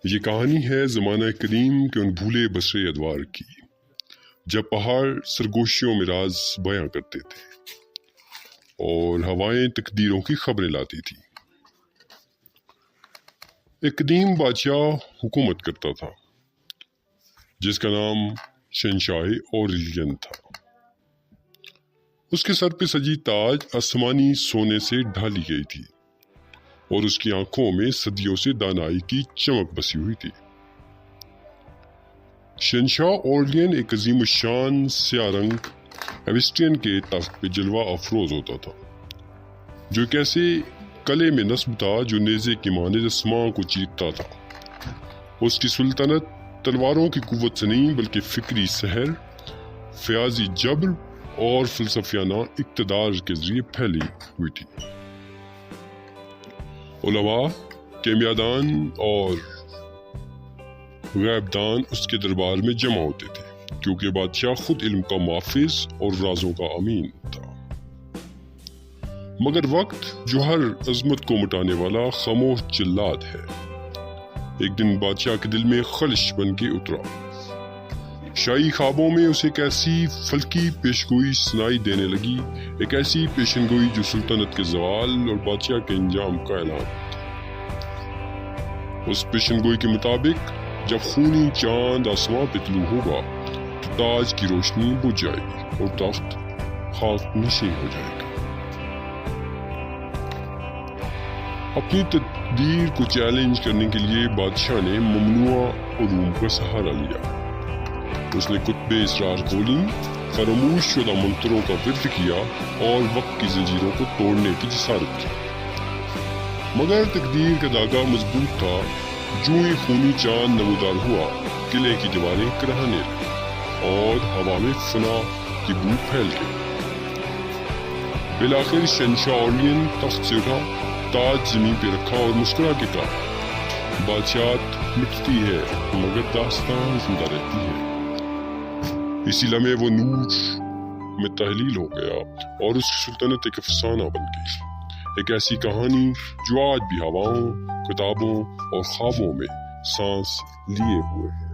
یہ کہانی ہے زمانہ قدیم کے ان بھولے بسرے ادوار کی، جب پہاڑ سرگوشیوں میں راز بیاں کرتے تھے اور ہوائیں تقدیروں کی خبریں لاتی تھی۔ ایک قدیم بادشاہ حکومت کرتا تھا جس کا نام شہنشاہ اورلین تھا۔ اس کے سر پہ سجی تاج آسمانی سونے سے ڈھالی گئی تھی اور اس کی آنکھوں میں صدیوں سے دانائی کی چمک بسی ہوئی تھی۔ شہنشاہ اورلین ایک عظیم الشان سیاہ رنگ ایوسٹین کے تخت پہ جلوہ افروز ہوتا تھا، جو ایک ایسے قلعے میں نصب تھا جو نیزے کی مانند آسماں کو چیرتا تھا۔ اس کی سلطنت تلواروں کی قوت سے نہیں بلکہ فکری سحر، فیاضی جبر اور فلسفیانہ اقتدار کے ذریعے پھیلی ہوئی تھی۔ علماء، کیمیا دان اور غیب دان اس کے دربار میں جمع ہوتے تھے، کیونکہ بادشاہ خود علم کا محافظ اور رازوں کا امین تھا۔ مگر وقت جو ہر عظمت کو مٹانے والا خاموش جلاد ہے، ایک دن بادشاہ کے دل میں خلش بن کے اترا۔ شاہی خوابوں میں اسے ایک ایسی فلکی پیشگوئی سنائی دینے لگی، ایک ایسی پیشنگوئی جو سلطنت کے زوال اور بادشاہ کے انجام کا اعلان تھی۔ اس پیشنگوئی کے مطابق جب خونی چاند آسمان پہ طلوع ہوگا تو تاج کی روشنی بجھ جائے گی اور تخت خاک نشین ہو جائے گا۔ اپنی تقدیر کو چیلنج کرنے کے لیے بادشاہ نے ممنوع علوم کا سہارا لیا۔ اس نے کتب اسرار کھولی، فراموش شدہ منتروں کا ورد کیا اور وقت کی زنجیروں کو توڑنے کی جسارت کی۔ مگر تقدیر کا دھاگا مضبوط تھا۔ جو ہی خونی چاند نمودار ہوا، قلعے کی دیواریں کرہنے لگیں اور ہوا میں فنا کی بو پھیل گئی۔ بالآخر شہنشاہ اورلین تخت سے اٹھا، تاج زمین پہ رکھا اور مسکرا کے کہا، بادشاہت مٹتی ہے مگر داستان زندہ رہتی ہے۔ اسی لمحے وہ نور میں تحلیل ہو گیا اور اس کی سلطنت ایک افسانہ بن گئی، ایک ایسی کہانی جو آج بھی ہواؤں، کتابوں اور خوابوں میں سانس لیے ہوئے ہے۔